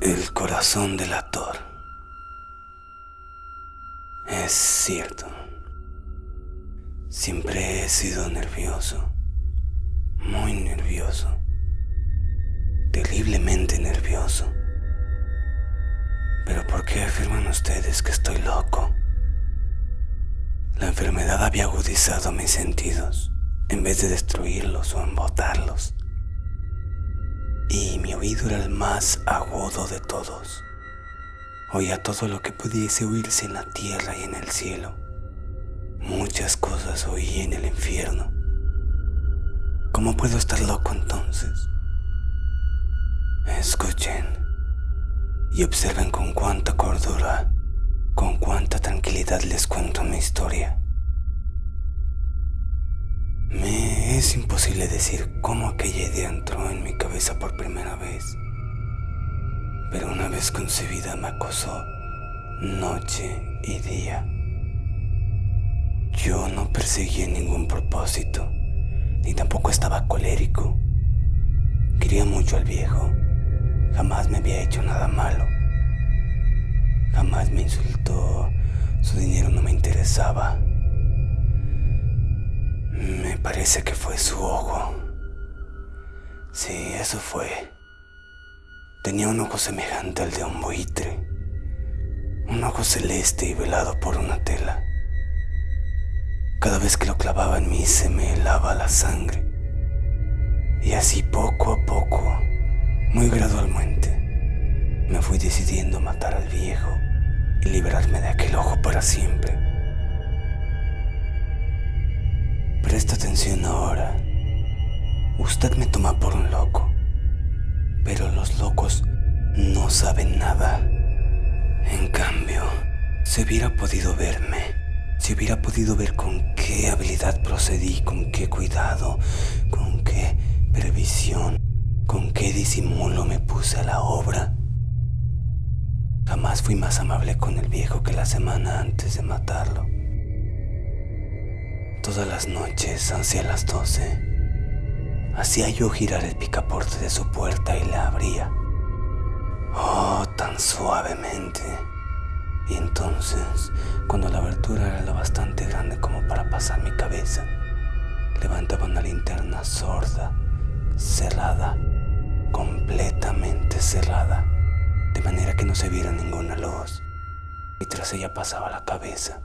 El corazón del actor. Es cierto. Siempre he sido nervioso. Muy nervioso. Terriblemente nervioso. Pero ¿por qué afirman ustedes que estoy loco? La enfermedad había agudizado mis sentidos, en vez de destruirlos o embotarlos. Y mi oído era el más agudo de todos. Oía todo lo que pudiese oírse en la tierra y en el cielo. Muchas cosas oí en el infierno. ¿Cómo puedo estar loco entonces? Escuchen y observen con cuánta cordura, con cuánta tranquilidad les cuento mi historia. Me es imposible decir cómo aquella idea entró en mi cabeza por primera vez, pero una vez concebida me acosó noche y día. Yo no perseguía ningún propósito, ni tampoco estaba colérico. Quería mucho al viejo. Jamás me había hecho nada malo. Jamás me insultó. Su dinero no me interesaba. Me parece que fue su ojo. Sí, eso fue. Tenía un ojo semejante al de un buitre. Un ojo celeste y velado por una tela. Cada vez que lo clavaba en mí se me helaba la sangre. Y así poco a poco, muy gradualmente, me fui decidiendo a matar al viejo y librarme de aquel ojo para siempre. Presta atención ahora. Usted me toma por un loco, pero los locos no saben nada. En cambio, si hubiera podido verme, si hubiera podido ver con qué habilidad procedí, con qué cuidado, con qué previsión, con qué disimulo me puse a la obra. Jamás fui más amable con el viejo que la semana antes de matarlo. Todas las noches, hacia las 12, hacía yo girar el picaporte de su puerta y la abría. Oh, tan suavemente. Y entonces, cuando la abertura era lo bastante grande como para pasar mi cabeza, levantaba una linterna sorda, cerrada, completamente cerrada, de manera que no se viera ninguna luz, y tras ella pasaba la cabeza.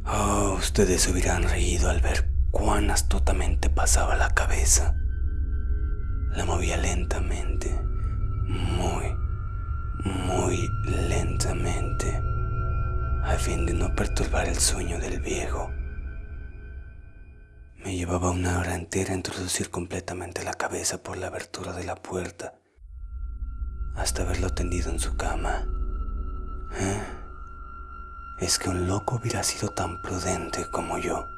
Oh, ustedes se hubieran reído al ver cuán astutamente pasaba la cabeza. La movía lentamente, muy lentamente, a fin de no perturbar el sueño del viejo. Me llevaba una hora entera introducir completamente la cabeza por la abertura de la puerta, hasta verlo tendido en su cama. Es que un loco hubiera sido tan prudente como yo.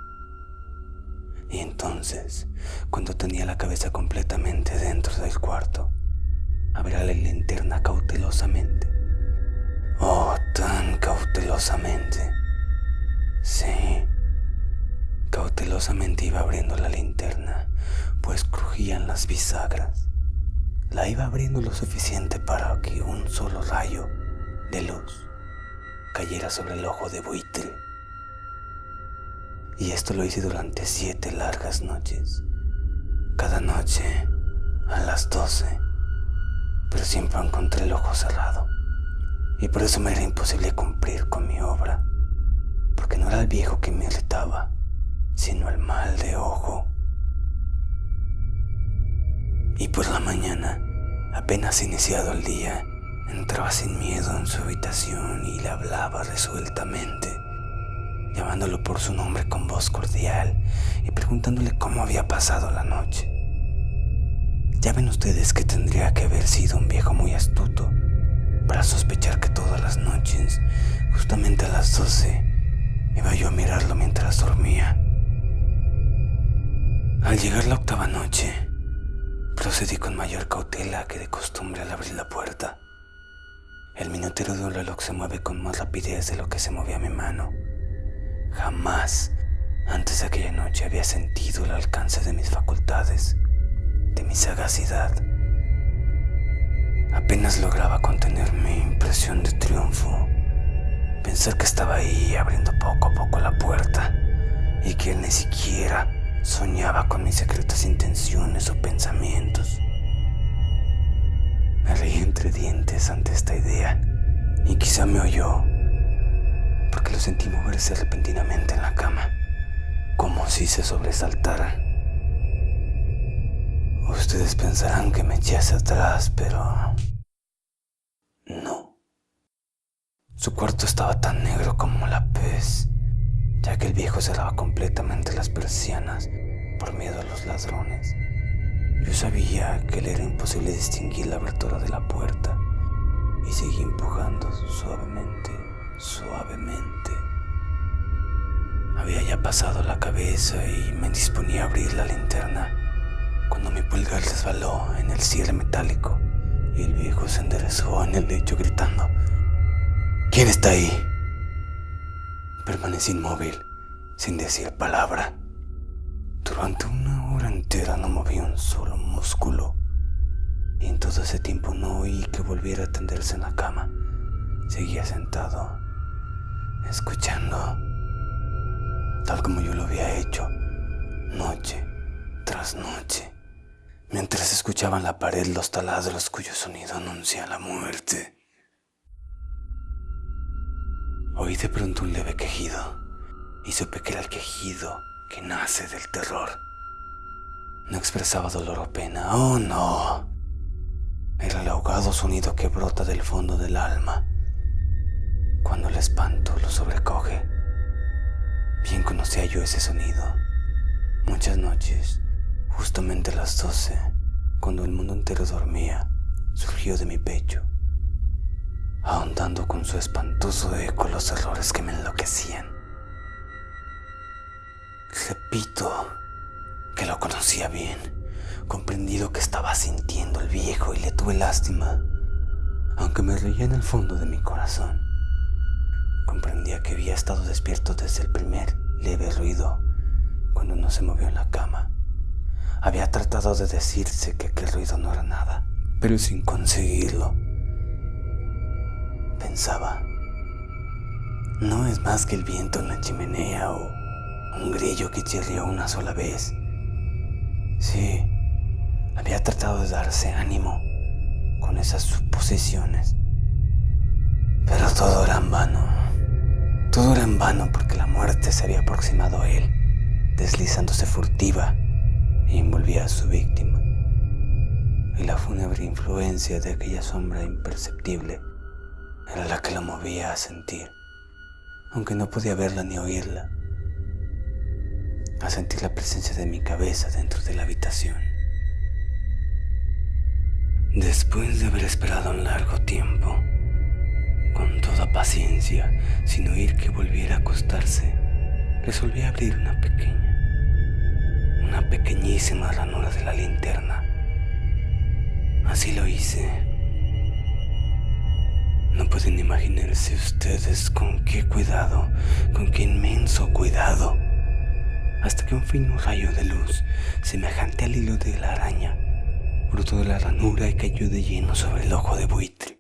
Y entonces, cuando tenía la cabeza completamente dentro del cuarto, abría la linterna cautelosamente. Oh, tan cautelosamente. Sí, cautelosamente iba abriendo la linterna, pues crujían las bisagras. La iba abriendo lo suficiente para que un solo rayo de luz cayera sobre el ojo de buitre. Y esto lo hice durante 7 largas noches. Cada noche a las 12. Pero siempre encontré el ojo cerrado. Y por eso me era imposible cumplir con mi obra. Porque no era el viejo que me irritaba, sino el mal de ojo. Y por la mañana, apenas iniciado el día, entraba sin miedo en su habitación y le hablaba resueltamente, llamándolo por su nombre con voz cordial y preguntándole cómo había pasado la noche. Ya ven ustedes que tendría que haber sido un viejo muy astuto para sospechar que todas las noches, justamente a las 12, iba yo a mirarlo mientras dormía. Al llegar la 8ª noche, procedí con mayor cautela que de costumbre al abrir la puerta. El minutero de un reloj se mueve con más rapidez de lo que se movía mi mano. Jamás antes de aquella noche había sentido el alcance de mis facultades, de mi sagacidad. Apenas lograba contener mi impresión de triunfo. Pensar que estaba ahí abriendo poco a poco la puerta y que él ni siquiera soñaba con mis secretas intenciones o pensamientos. Me reí entre dientes ante esta idea y quizá me oyó, porque lo sentí moverse repentinamente en la cama, como si se sobresaltara. Ustedes pensarán que me eché hacia atrás, pero no. Su cuarto estaba tan negro como la pez, ya que el viejo cerraba completamente las persianas por miedo a los ladrones. Yo sabía que le era imposible distinguir la abertura de la puerta y seguí empujando suavemente, suavemente. Había ya pasado la cabeza y me disponía a abrir la linterna cuando mi pulgar resbaló en el cierre metálico y el viejo se enderezó en el lecho gritando: ¿Quién está ahí? Permanecí inmóvil, sin decir palabra. Durante una hora entera no moví un solo músculo, y en todo ese tiempo no oí que volviera a tenderse en la cama. Seguía sentado, escuchando, tal como yo lo había hecho, noche tras noche, mientras escuchaba en la pared los taladros cuyo sonido anuncia la muerte. Oí de pronto un leve quejido, y supe que era el quejido que nace del terror. No expresaba dolor o pena, ¡oh no! Era el ahogado sonido que brota del fondo del alma cuando el espanto lo sobrecoge. Bien conocía yo ese sonido. Muchas noches, justamente a las 12, cuando el mundo entero dormía, surgió de mi pecho, ahondando con su espantoso eco los errores que me enloquecían. Repito que lo conocía bien, comprendí lo que estaba sintiendo el viejo y le tuve lástima, aunque me reía en el fondo de mi corazón. Comprendía que había estado despierto desde el primer leve ruido, cuando no se movió en la cama. Había tratado de decirse que aquel ruido no era nada, pero sin conseguirlo. Pensaba, no es más que el viento en la chimenea o un grillo que chirrió una sola vez. Sí, había tratado de darse ánimo con esas suposiciones, pero todo era en vano. Todo era en vano porque la muerte se había aproximado a él, deslizándose furtiva e envolvía a su víctima. Y la fúnebre influencia de aquella sombra imperceptible era la que lo movía a sentir, aunque no podía verla ni oírla, a sentir la presencia de mi cabeza dentro de la habitación. Después de haber esperado un largo tiempo, con toda paciencia, sin oír que volviera a acostarse, resolví abrir una pequeñísima ranura de la linterna. Así lo hice. No pueden imaginarse ustedes con qué cuidado, con qué inmenso cuidado, hasta que un fino rayo de luz, semejante al hilo de la araña, brotó de la ranura y cayó de lleno sobre el ojo de buitre.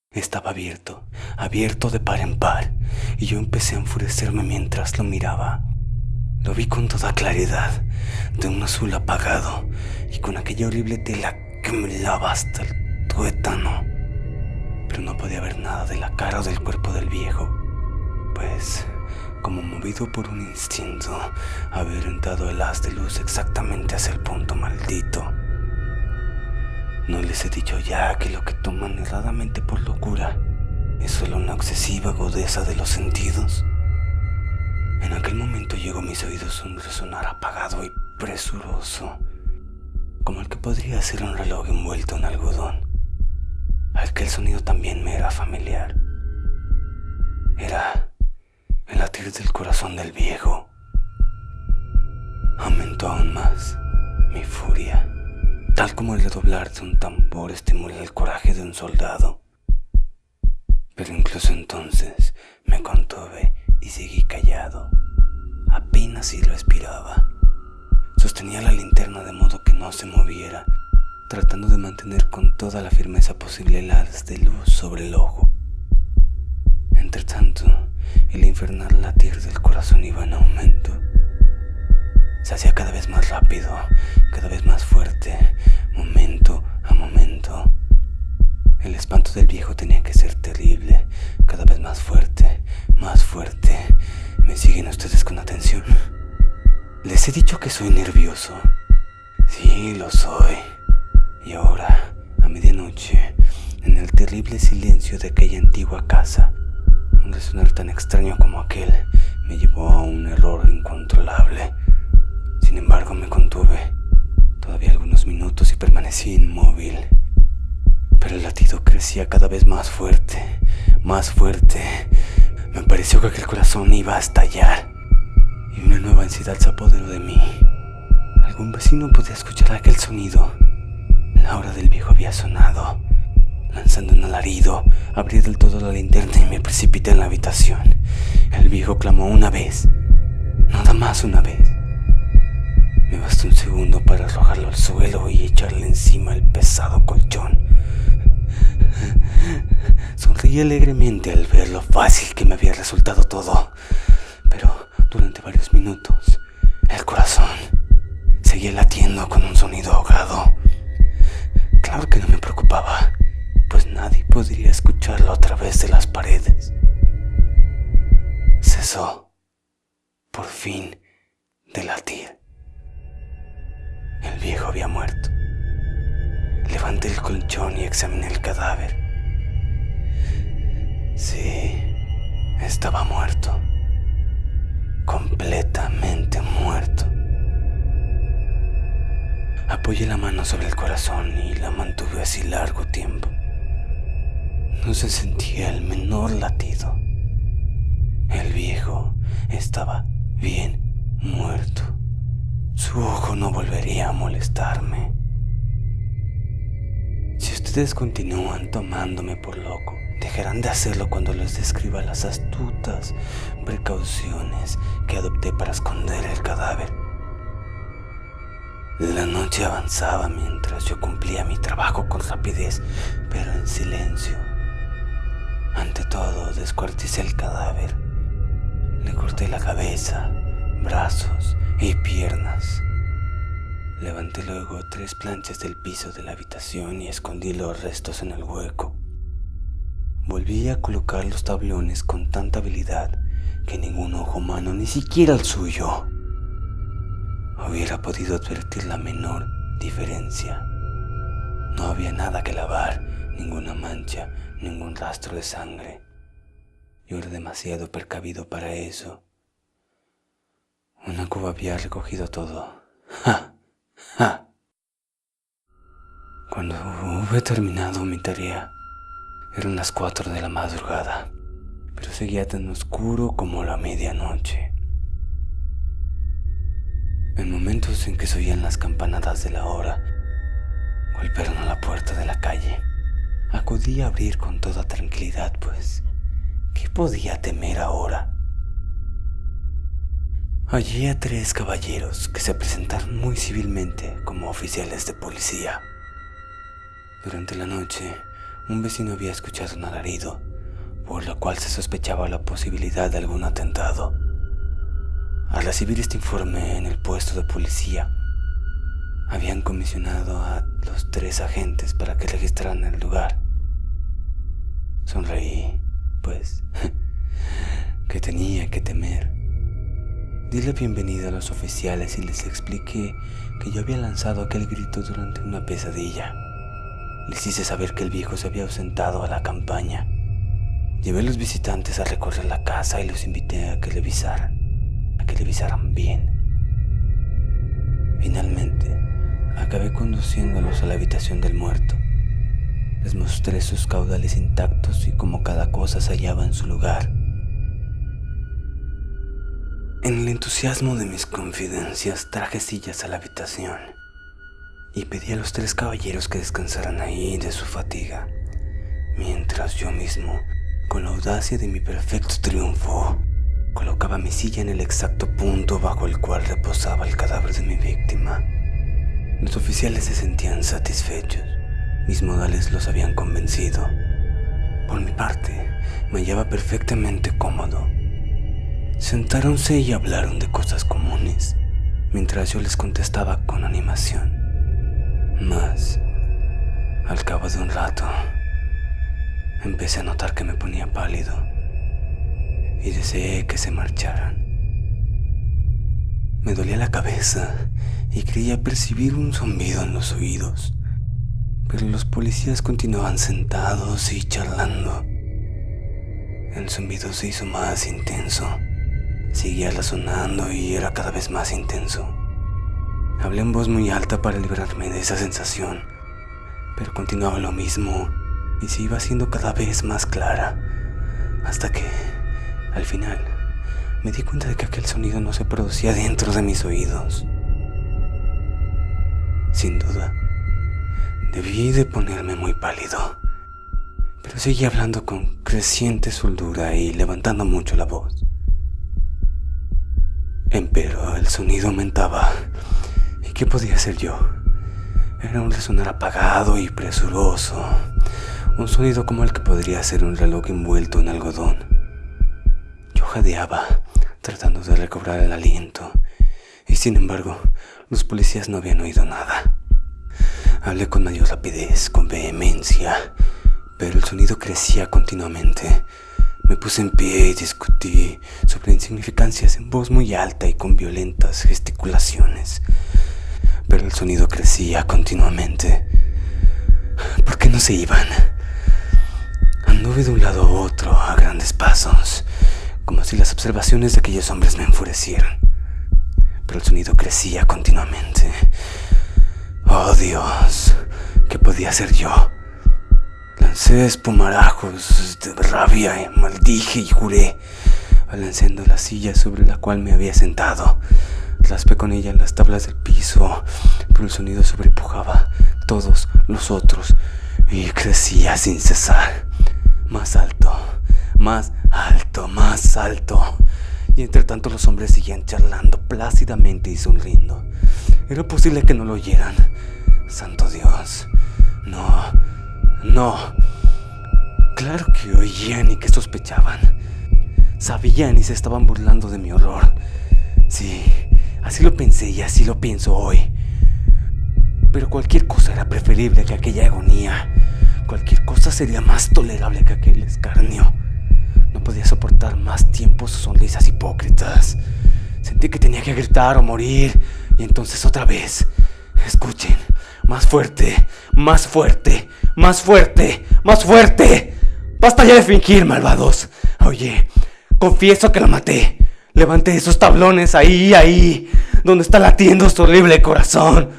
Estaba abierto de par en par, y yo empecé a enfurecerme mientras lo miraba. Lo vi con toda claridad, de un azul apagado, y con aquella horrible tela que me helaba hasta el tuétano. Pero no podía ver nada de la cara o del cuerpo del viejo, pues, como movido por un instinto, había orientado el haz de luz exactamente hacia el punto maldito. ¿No les he dicho ya que lo que toman erradamente por locura es solo una excesiva agudeza de los sentidos? En aquel momento llegó a mis oídos un resonar apagado y presuroso, como el que podría ser un reloj envuelto en algodón. Aquel sonido también me era familiar. Era el latir del corazón del viejo. Aumentó aún más mi furia, tal como el redoblar de un tambor estimula el coraje de un soldado. Pero incluso entonces me contuve y seguí callado. Apenas si respiraba. Sostenía la linterna de modo que no se moviera, tratando de mantener con toda la firmeza posible el haz de luz sobre el ojo. Entretanto, el infernal latir del corazón iba en aumento. Se hacía cada vez más rápido, cada vez más fuerte, momento a momento. El espanto del viejo tenía que ser terrible, cada vez más fuerte, más fuerte. ¿Me siguen ustedes con atención? Les he dicho que soy nervioso. Sí, lo soy. Y ahora, a medianoche, en el terrible silencio de aquella antigua casa, un resonar tan extraño como aquel me llevó a un error incontrolable. Sin embargo, me contuve todavía algunos minutos y permanecí inmóvil. Pero el latido crecía cada vez más fuerte, más fuerte. Me pareció que aquel corazón iba a estallar y una nueva ansiedad se apoderó de mí. Algún vecino podía escuchar aquel sonido. La hora del viejo había sonado. Lanzando un alarido, abrí del todo la linterna y me precipité en la habitación. El viejo clamó una vez, nada más una vez. Me bastó un segundo para arrojarlo al suelo y echarle encima el pesado colchón. Sonreí alegremente al ver lo fácil que me había resultado todo, pero durante varios minutos el corazón seguía latiendo con un sonido ahogado. Claro que no me preocupaba, pues nadie podría escucharlo a través de las paredes. Cesó, por fin, de latir. El viejo había muerto. Levanté el colchón y examiné el cadáver. Sí, estaba muerto. Completamente muerto. Apoyé la mano sobre el corazón y la mantuve así largo tiempo. No se sentía el menor latido. El viejo estaba bien muerto. Su ojo no volvería a molestarme. Si ustedes continúan tomándome por loco, dejarán de hacerlo cuando les describa las astutas precauciones que adopté para esconder el cadáver. La noche avanzaba mientras yo cumplía mi trabajo con rapidez, pero en silencio. Ante todo, descuarticé el cadáver. Le corté la cabeza, brazos y piernas. Levanté luego 3 planchas del piso de la habitación y escondí los restos en el hueco. Volví a colocar los tablones con tanta habilidad que ningún ojo humano, ni siquiera el suyo, hubiera podido advertir la menor diferencia. No había nada que lavar, ninguna mancha, ningún rastro de sangre. Yo era demasiado precavido para eso. Una cuba había recogido todo. ¡Ja! ¡Ja! Cuando hube terminado mi tarea, eran las 4 de la madrugada, pero seguía tan oscuro como la medianoche. En momentos en que se oían las campanadas de la hora, golpearon a la puerta de la calle. Acudí a abrir con toda tranquilidad, pues, ¿qué podía temer ahora? Hallé a 3 caballeros que se presentaron muy civilmente como oficiales de policía. Durante la noche, un vecino había escuchado un alarido, por lo cual se sospechaba la posibilidad de algún atentado. Al recibir este informe en el puesto de policía, habían comisionado a los 3 agentes para que registraran el lugar. Sonreí, pues, que tenía que temer. Di la bienvenida a los oficiales y les expliqué que yo había lanzado aquel grito durante una pesadilla. Les hice saber que el viejo se había ausentado a la campaña. Llevé a los visitantes a recorrer la casa y los invité a que revisaran bien. Finalmente, acabé conduciéndolos a la habitación del muerto. Les mostré sus caudales intactos y cómo cada cosa se hallaba en su lugar. En el entusiasmo de mis confidencias traje sillas a la habitación y pedí a los 3 caballeros que descansaran ahí de su fatiga, mientras yo mismo, con la audacia de mi perfecto triunfo, colocaba mi silla en el exacto punto bajo el cual reposaba el cadáver de mi víctima. Los oficiales se sentían satisfechos. Mis modales los habían convencido. Por mi parte, me hallaba perfectamente cómodo. Sentáronse y hablaron de cosas comunes, mientras yo les contestaba con animación. Mas, al cabo de un rato, empecé a notar que me ponía pálido y deseé que se marcharan. Me dolía la cabeza y creía percibir un zumbido en los oídos, pero los policías continuaban sentados y charlando. El zumbido se hizo más intenso, seguía resonando y era cada vez más intenso. Hablé en voz muy alta para librarme de esa sensación, pero continuaba lo mismo y se iba haciendo cada vez más clara, hasta que, al final, me di cuenta de que aquel sonido no se producía dentro de mis oídos. Sin duda, debí de ponerme muy pálido, pero seguí hablando con creciente soldura y levantando mucho la voz. Empero el sonido aumentaba. ¿Y qué podía hacer yo? Era un resonar apagado y presuroso, un sonido como el que podría ser un reloj envuelto en algodón. Yo jadeaba, tratando de recobrar el aliento, y sin embargo, los policías no habían oído nada. Hablé con mayor rapidez, con vehemencia, pero el sonido crecía continuamente. Me puse en pie y discutí sobre insignificancias en voz muy alta y con violentas gesticulaciones, pero el sonido crecía continuamente. ¿Por qué no se iban? Anduve de un lado a otro a grandes pasos, como si las observaciones de aquellos hombres me enfurecieran, pero el sonido crecía continuamente. ¡Oh, Dios! ¿Qué podía hacer yo? Lancé espumarajos de rabia y maldije y juré, balanceando la silla sobre la cual me había sentado. Raspé con ella las tablas del piso, pero el sonido sobrepujaba todos los otros y crecía sin cesar. Más alto, más alto, más alto. Y entre tanto los hombres seguían charlando plácidamente y sonriendo. ¿Era posible que no lo oyeran? ¡Santo Dios! No. Claro que oían y que sospechaban. Sabían y se estaban burlando de mi horror. Sí, así lo pensé y así lo pienso hoy. Pero cualquier cosa era preferible que aquella agonía. Cualquier cosa sería más tolerable que aquel escarnio. No podía soportar más tiempo sus sonrisas hipócritas. Sentí que tenía que gritar o morir. Y entonces otra vez. Escuchen. Más fuerte. Más fuerte. Más fuerte. Más fuerte. Basta ya de fingir, malvados. Oye, confieso que la maté. Levanté esos tablones ahí, donde está latiendo su horrible corazón.